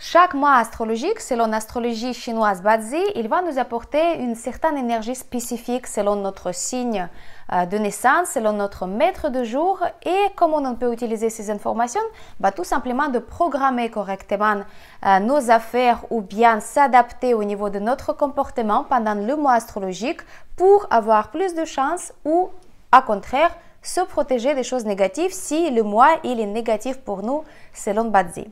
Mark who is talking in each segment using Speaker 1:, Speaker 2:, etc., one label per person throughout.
Speaker 1: Chaque mois astrologique, selon l'astrologie chinoise Bazi, il va nous apporter une certaine énergie spécifique selon notre signe de naissance, selon notre maître de jour. Et comment on peut utiliser ces informations? Tout simplement de programmer correctement nos affaires ou bien s'adapter au niveau de notre comportement pendant le mois astrologique pour avoir plus de chance ou, au contraire, se protéger des choses négatives si le mois il est négatif pour nous selon Bazi.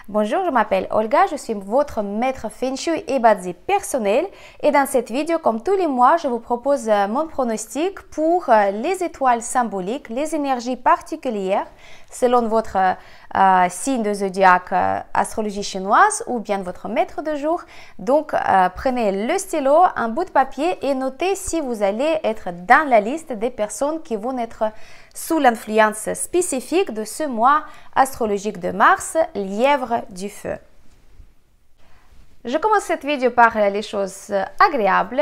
Speaker 1: Bonjour, je m'appelle Olga, je suis votre maître Feng Shui et Bazi personnel et dans cette vidéo, comme tous les mois, je vous propose mon pronostic pour les étoiles symboliques, les énergies particulières selon votre signe de zodiaque astrologie chinoise ou bien votre maître de jour. Donc, prenez le stylo, un bout de papier et notez si vous allez être dans la liste des personnes qui vont être sous l'influence spécifique de ce mois astrologique de Mars, lièvre du feu. Je commence cette vidéo par les choses agréables,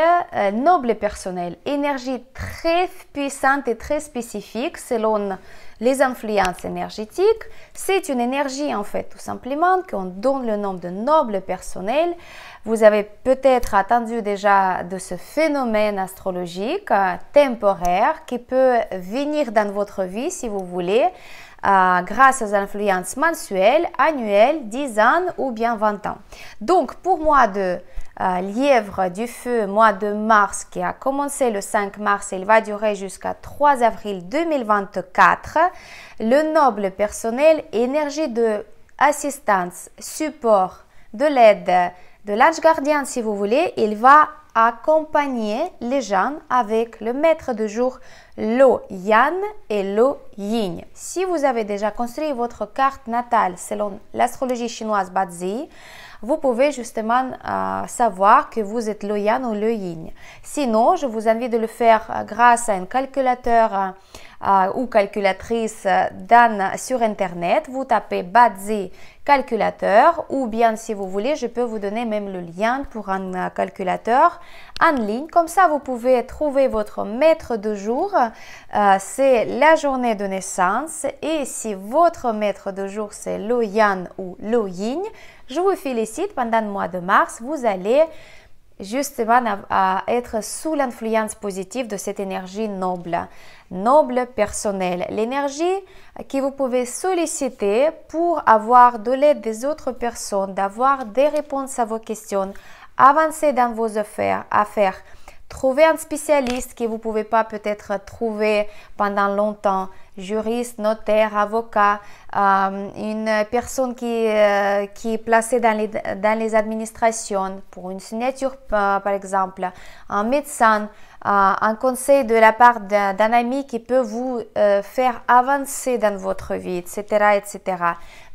Speaker 1: nobles et personnelles, énergie très puissante et très spécifique selon les influences énergétiques. C'est une énergie en fait tout simplement qu'on donne le nom de noble personnel. Vous avez peut-être entendu déjà de ce phénomène astrologique temporaire qui peut venir dans votre vie si vous voulez. Grâce aux influences mensuelles, annuelles, 10 ans ou bien 20 ans. Donc, pour moi de lièvre du feu, mois de mars qui a commencé le 5 mars et il va durer jusqu'à 3 avril 2024, le noble personnel, énergie de assistance, support, de l'aide, de l'ange gardien si vous voulez, il va accompagner les gens avec le maître de jour, l'eau Yan et l'eau Yin. Si vous avez déjà construit votre carte natale selon l'astrologie chinoise Bazi, vous pouvez justement savoir que vous êtes le Yan ou le Yin. Sinon, je vous invite de le faire grâce à un calculateur ou calculatrice sur Internet. Vous tapez Bazi calculateur ou bien si vous voulez, je peux vous donner même le lien pour un calculateur en ligne. Comme ça, vous pouvez trouver votre maître de jour. C'est la journée de naissance et si votre maître de jour c'est le Yan ou le Yin, je vous félicite pendant le mois de mars, vous allez justement à être sous l'influence positive de cette énergie noble personnelle. L'énergie que vous pouvez solliciter pour avoir de l'aide des autres personnes, d'avoir des réponses à vos questions, avancer dans vos affaires, trouver un spécialiste que vous ne pouvez pas peut-être trouver pendant longtemps, juriste, notaire, avocat, une personne qui est placée dans les administrations pour une signature par exemple, un médecin, un conseil de la part d'un ami qui peut vous faire avancer dans votre vie, etc. etc.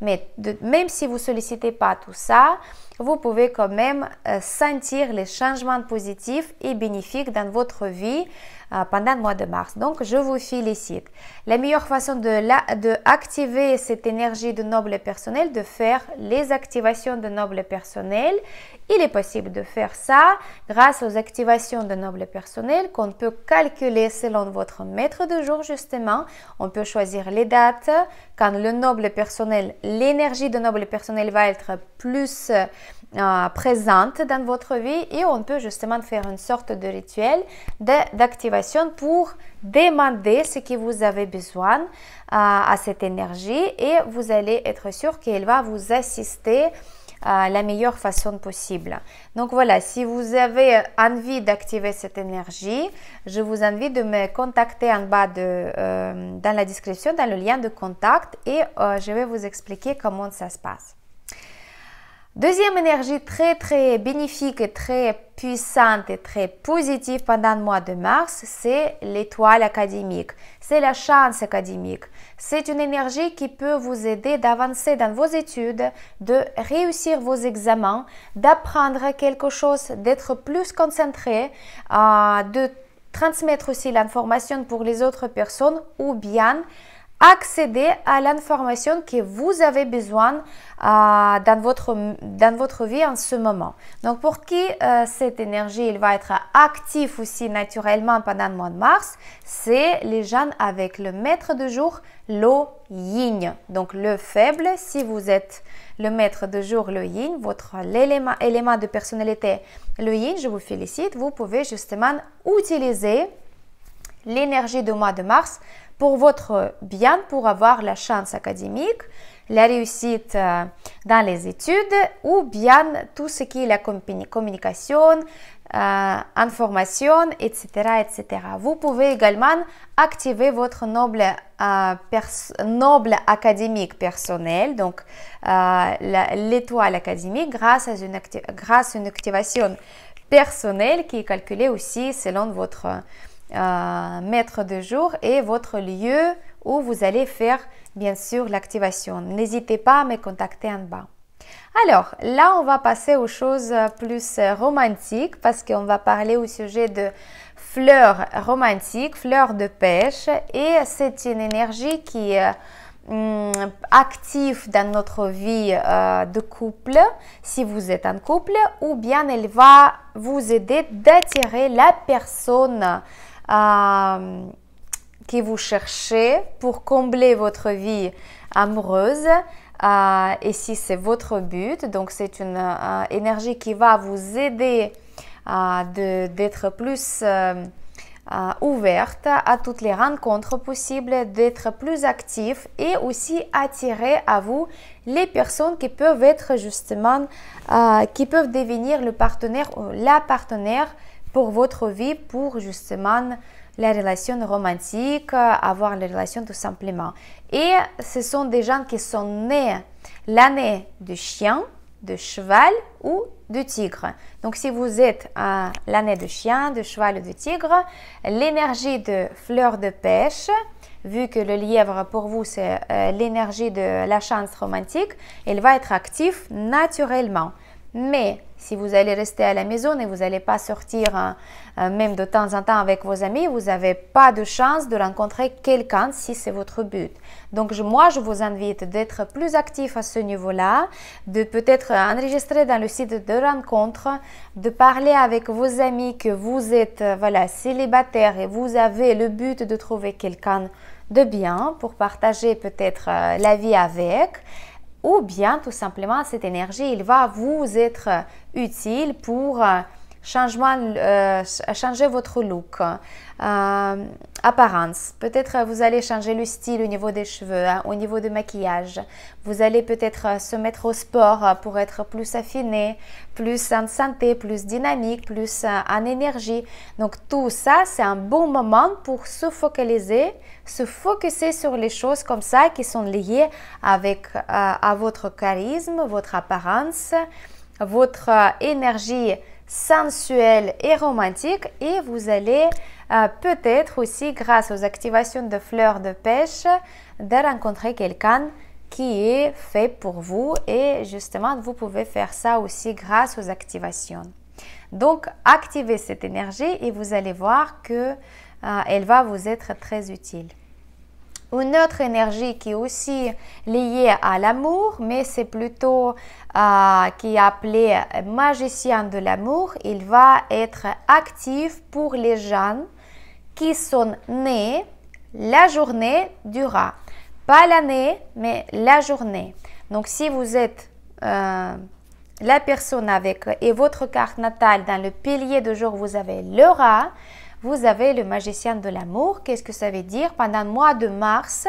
Speaker 1: Mais même si vous ne sollicitez pas tout ça, vous pouvez quand même sentir les changements positifs et bénéfiques dans votre vie pendant le mois de mars. Donc, je vous félicite. La meilleure façon de activer cette énergie de noble personnel, de faire les activations de noble personnel, il est possible de faire ça grâce aux activations de noble personnel qu'on peut calculer selon votre maître de jour justement. On peut choisir les dates quand le noble personnel, l'énergie de noble personnel va être plus présente dans votre vie et on peut justement faire une sorte de rituel d'activation pour demander ce que vous avez besoin à cette énergie et vous allez être sûr qu'elle va vous assister la meilleure façon possible. Donc voilà, si vous avez envie d'activer cette énergie, je vous invite de me contacter en bas dans la description, dans le lien de contact et je vais vous expliquer comment ça se passe. Deuxième énergie très bénéfique et très puissante et très positive pendant le mois de mars, c'est l'étoile académique, c'est la chance académique. C'est une énergie qui peut vous aider d'avancer dans vos études, de réussir vos examens, d'apprendre quelque chose, d'être plus concentré, de transmettre aussi l'information pour les autres personnes ou bien accéder à l'information que vous avez besoin dans votre vie en ce moment. Donc, pour qui cette énergie, il va être actif aussi naturellement pendant le mois de mars, c'est les gens avec le maître de jour, le yin. Donc, le faible, si vous êtes le maître de jour, le yin, votre élément de personnalité, le yin, je vous félicite, vous pouvez justement utiliser l'énergie du mois de mars pour votre bien, pour avoir la chance académique, la réussite dans les études ou bien tout ce qui est la communication, information, etc., etc. Vous pouvez également activer votre noble académique personnel, donc l'étoile académique, grâce à une activation personnelle qui est calculée aussi selon votre maître de jour et votre lieu où vous allez faire bien sûr l'activation. N'hésitez pas à me contacter en bas. Alors là, on va passer aux choses plus romantiques parce qu'on va parler au sujet de fleurs romantiques, fleurs de pêche, et c'est une énergie qui est active dans notre vie de couple, si vous êtes en couple, ou bien elle va vous aider d'attirer la personne que vous cherchez pour combler votre vie amoureuse, et si c'est votre but, donc c'est une énergie qui va vous aider d'être plus ouverte à toutes les rencontres possibles, d'être plus actif et aussi attirer à vous les personnes qui peuvent être justement, qui peuvent devenir le partenaire ou la partenaire pour votre vie, pour justement la relation romantique, avoir la relation tout simplement. Et ce sont des gens qui sont nés l'année du chien, de cheval ou de tigre. Donc, si vous êtes l'année de chien, de cheval ou de tigre, l'énergie de fleur de pêche, vu que le lièvre pour vous c'est l'énergie de la chance romantique, elle va être active naturellement. Mais si vous allez rester à la maison et vous n'allez pas sortir même de temps en temps avec vos amis, vous n'avez pas de chance de rencontrer quelqu'un si c'est votre but. Donc moi, je vous invite d'être plus actif à ce niveau-là, de peut-être enregistrer dans le site de rencontre, de parler avec vos amis que vous êtes célibataire et vous avez le but de trouver quelqu'un de bien pour partager peut-être la vie avec. Ou bien, tout simplement, cette énergie, il va vous être utile pour changer votre look, apparence. Peut-être vous allez changer le style au niveau des cheveux, au niveau du maquillage. Vous allez peut-être se mettre au sport pour être plus affiné, plus en santé, plus dynamique, plus en énergie. Donc tout ça, c'est un bon moment pour se focuser sur les choses comme ça qui sont liées avec à votre charisme, votre apparence, votre énergie sensuelle et romantique, et vous allez peut-être aussi, grâce aux activations de fleurs de pêche, de rencontrer quelqu'un qui est fait pour vous, et justement vous pouvez faire ça aussi grâce aux activations. Donc activez cette énergie et vous allez voir que elle va vous être très utile. Une autre énergie qui est aussi liée à l'amour, mais c'est plutôt qui est appelée magicien de l'amour. Il va être actif pour les gens qui sont nés la journée du rat. Pas l'année, mais la journée. Donc si vous êtes la personne avec et votre carte natale dans le pilier de jour, vous avez le rat. Vous avez le magicien de l'amour. Qu'est-ce que ça veut dire? Pendant le mois de mars,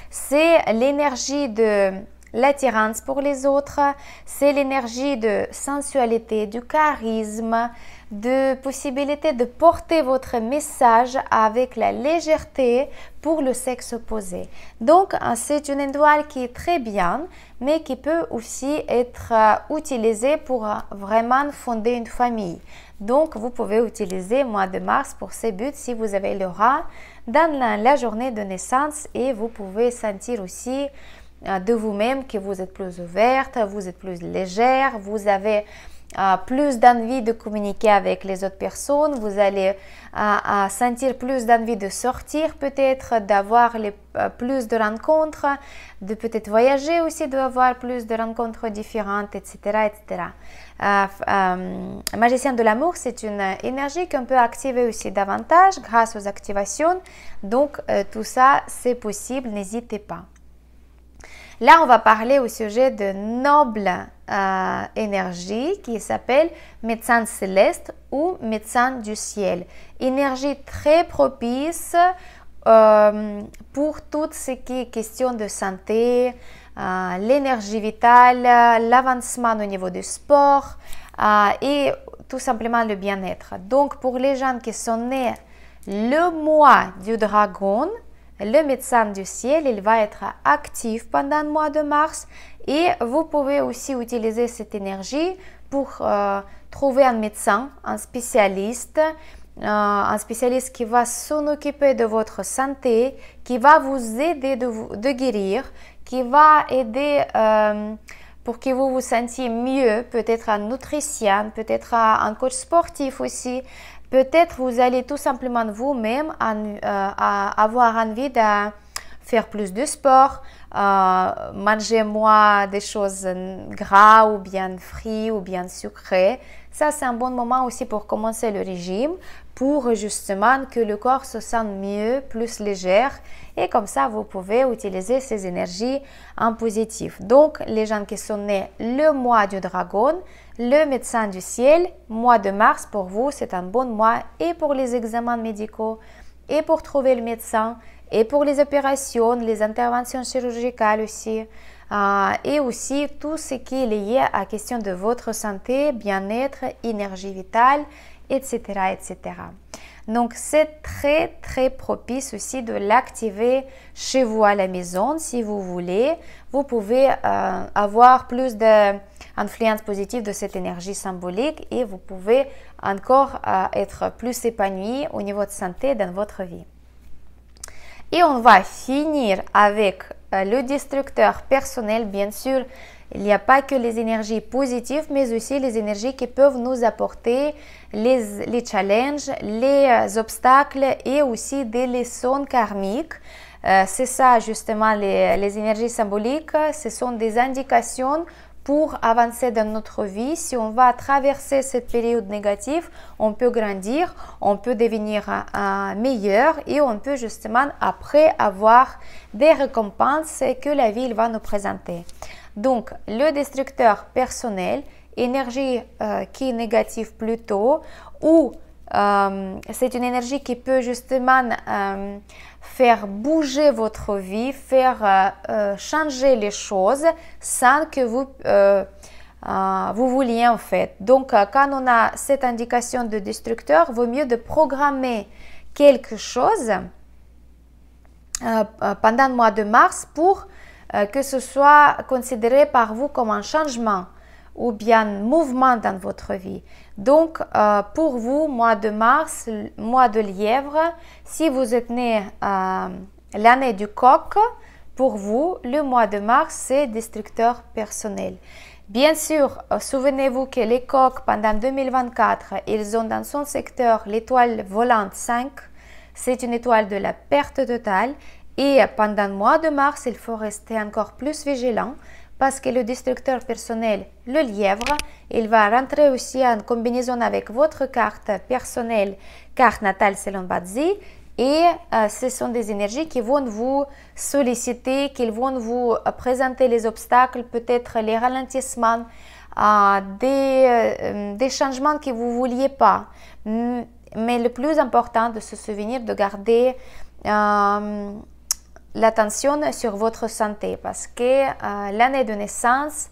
Speaker 1: c'est l'énergie de l'attirance pour les autres, c'est l'énergie de sensualité, du charisme, de possibilité de porter votre message avec la légèreté pour le sexe opposé. Donc, c'est une étoile qui est très bien, mais qui peut aussi être utilisée pour vraiment fonder une famille. Donc, vous pouvez utiliser le mois de mars pour ces buts si vous avez le rat dans la journée de naissance, et vous pouvez sentir aussi de vous-même, que vous êtes plus ouverte, vous êtes plus légère, vous avez plus d'envie de communiquer avec les autres personnes, vous allez sentir plus d'envie de sortir peut-être, d'avoir plus de rencontres, de peut-être voyager aussi, d'avoir plus de rencontres différentes, etc. etc. Magicien de l'amour, c'est une énergie qu'on peut activer aussi davantage grâce aux activations. Donc, tout ça, c'est possible, n'hésitez pas. Là, on va parler au sujet de noble énergie qui s'appelle médecin céleste ou médecin du ciel. Énergie très propice pour tout ce qui est question de santé, l'énergie vitale, l'avancement au niveau du sport et tout simplement le bien-être. Donc, pour les gens qui sont nés le mois du dragon, le médecin du ciel, il va être actif pendant le mois de mars et vous pouvez aussi utiliser cette énergie pour trouver un médecin, un spécialiste qui va s'en occuper de votre santé, qui va vous aider de guérir, qui va aider pour que vous vous sentiez mieux, peut-être un nutricien, peut-être un coach sportif aussi. Peut-être vous allez tout simplement vous-même avoir envie de faire plus de sport, manger moins des choses gras ou bien frits ou bien sucrés. Ça, c'est un bon moment aussi pour commencer le régime, pour justement que le corps se sente mieux, plus légère. Et comme ça, vous pouvez utiliser ces énergies en positif. Donc, les gens qui sont nés le mois du dragon, le médecin du ciel, mois de mars, pour vous, c'est un bon mois et pour les examens médicaux, et pour trouver le médecin, et pour les opérations, les interventions chirurgicales aussi, et aussi tout ce qui est lié à la question de votre santé, bien-être, énergie vitale, etc., etc. Donc, c'est très, très propice aussi de l'activer chez vous à la maison. Si vous voulez, vous pouvez avoir plus d'influence positive de cette énergie symbolique et vous pouvez encore être plus épanoui au niveau de santé dans votre vie. Et on va finir avec le destructeur personnel. Bien sûr, il n'y a pas que les énergies positives, mais aussi les énergies qui peuvent nous apporter les challenges, les obstacles et aussi des leçons karmiques. C'est ça justement les énergies symboliques. Ce sont des indications pour avancer dans notre vie. Si on va traverser cette période négative, on peut grandir, on peut devenir meilleur et on peut justement après avoir des récompenses que la vie va nous présenter. Donc, le destructeur personnel, énergie qui est négative plutôt, ou c'est une énergie qui peut justement faire bouger votre vie, faire changer les choses sans que vous vouliez en fait. Donc, quand on a cette indication de destructeur, il vaut mieux de programmer quelque chose pendant le mois de mars pour que ce soit considéré par vous comme un changement ou bien mouvement dans votre vie. Donc, pour vous, mois de mars, mois de lièvre, si vous êtes né l'année du coq, pour vous, le mois de mars, c'est destructeur personnel. Bien sûr, souvenez-vous que les coqs, pendant 2024, ils ont dans son secteur l'étoile volante 5. C'est une étoile de la perte totale. Et pendant le mois de mars, il faut rester encore plus vigilant parce que le destructeur personnel, le lièvre, il va rentrer aussi en combinaison avec votre carte personnelle, carte natale selon Bazi. Et ce sont des énergies qui vont vous solliciter, qui vont vous présenter les obstacles, peut-être les ralentissements, des changements que vous ne vouliez pas. Mais le plus important, de se souvenir de garder l'attention sur votre santé parce que l'année de naissance,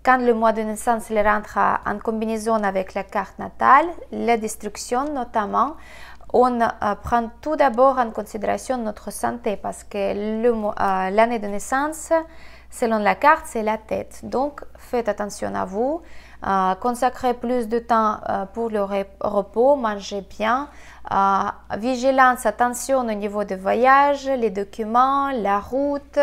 Speaker 1: quand le mois de naissance il rentre en combinaison avec la carte natale, la destruction notamment, on prend tout d'abord en considération notre santé parce que l'année de naissance, selon la carte, c'est la tête. Donc, faites attention à vous. Consacrez plus de temps pour le repos, mangez bien. Vigilance, attention au niveau des voyages, les documents, la route,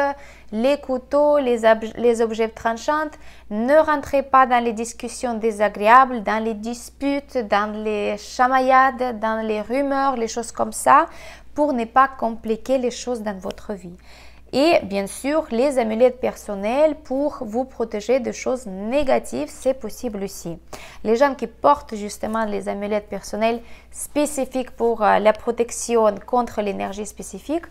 Speaker 1: les couteaux, les objets tranchants. Ne rentrez pas dans les discussions désagréables, dans les disputes, dans les chamaillades, dans les rumeurs, les choses comme ça, pour ne pas compliquer les choses dans votre vie. Et bien sûr, les amulettes personnelles pour vous protéger de choses négatives, c'est possible aussi. Les gens qui portent justement les amulettes personnelles spécifiques pour la protection contre l'énergie spécifique,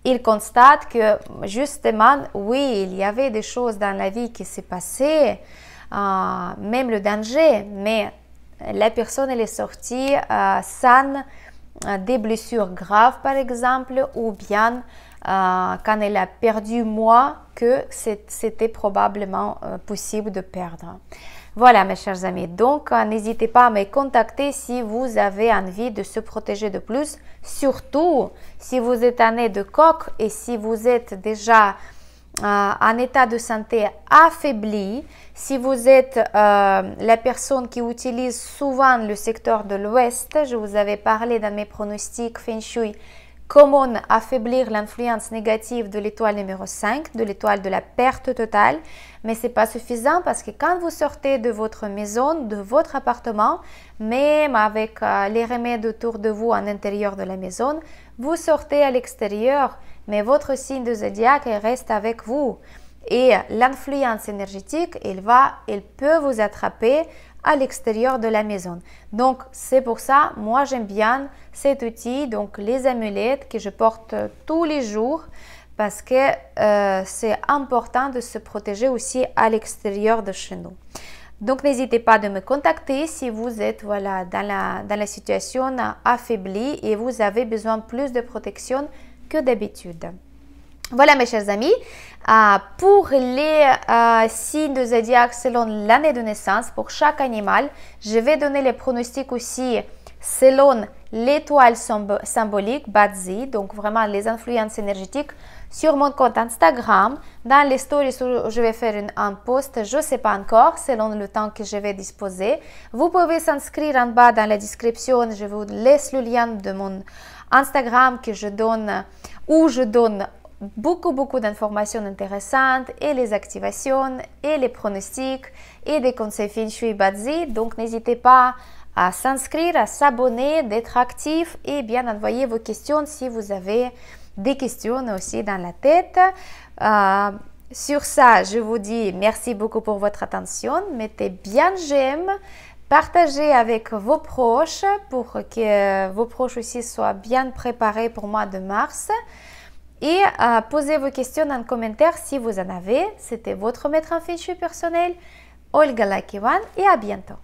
Speaker 1: ils constatent que justement, oui, il y avait des choses dans la vie qui s'est passées, même le danger, mais la personne elle est sortie sans des blessures graves par exemple, ou bien quand elle a perdu moins que c'était probablement possible de perdre. Voilà mes chers amis, donc n'hésitez pas à me contacter si vous avez envie de se protéger de plus, surtout si vous êtes un nez de coq et si vous êtes déjà en état de santé affaibli, si vous êtes la personne qui utilise souvent le secteur de l'Ouest, je vous avais parlé dans mes pronostics Feng Shui, comment affaiblir l'influence négative de l'étoile numéro 5, de l'étoile de la perte totale. Mais ce n'est pas suffisant parce que quand vous sortez de votre maison, de votre appartement, même avec les remèdes autour de vous à l'intérieur de la maison, vous sortez à l'extérieur, mais votre signe de zodiaque reste avec vous. Et l'influence énergétique, elle peut vous attraper à l'extérieur de la maison. Donc, c'est pour ça, moi j'aime bien cet outil, donc les amulettes que je porte tous les jours parce que c'est important de se protéger aussi à l'extérieur de chez nous. Donc, n'hésitez pas de me contacter si vous êtes voilà, dans la situation affaiblie et vous avez besoin de plus de protection que d'habitude. Voilà mes chers amis, pour les signes de zodiaque selon l'année de naissance, pour chaque animal, je vais donner les pronostics aussi selon l'étoile symbolique, Bazi, donc vraiment les influences énergétiques sur mon compte Instagram. Dans les stories où je vais faire un post, je ne sais pas encore, selon le temps que je vais disposer. Vous pouvez s'inscrire en bas dans la description, je vous laisse le lien de mon Instagram que je donne, où je donne beaucoup d'informations intéressantes et les activations et les pronostics et des conseils Feng Shui Bazi. Donc n'hésitez pas à s'inscrire, à s'abonner, d'être actif et bien envoyer vos questions si vous avez des questions aussi dans la tête. Sur ça, je vous dis merci beaucoup pour votre attention. Mettez bien j'aime, partagez avec vos proches pour que vos proches aussi soient bien préparés pour le mois de mars. Et posez vos questions en commentaire si vous en avez. C'était votre maître en Feng Shui personnel, Olga Lakivan, et à bientôt.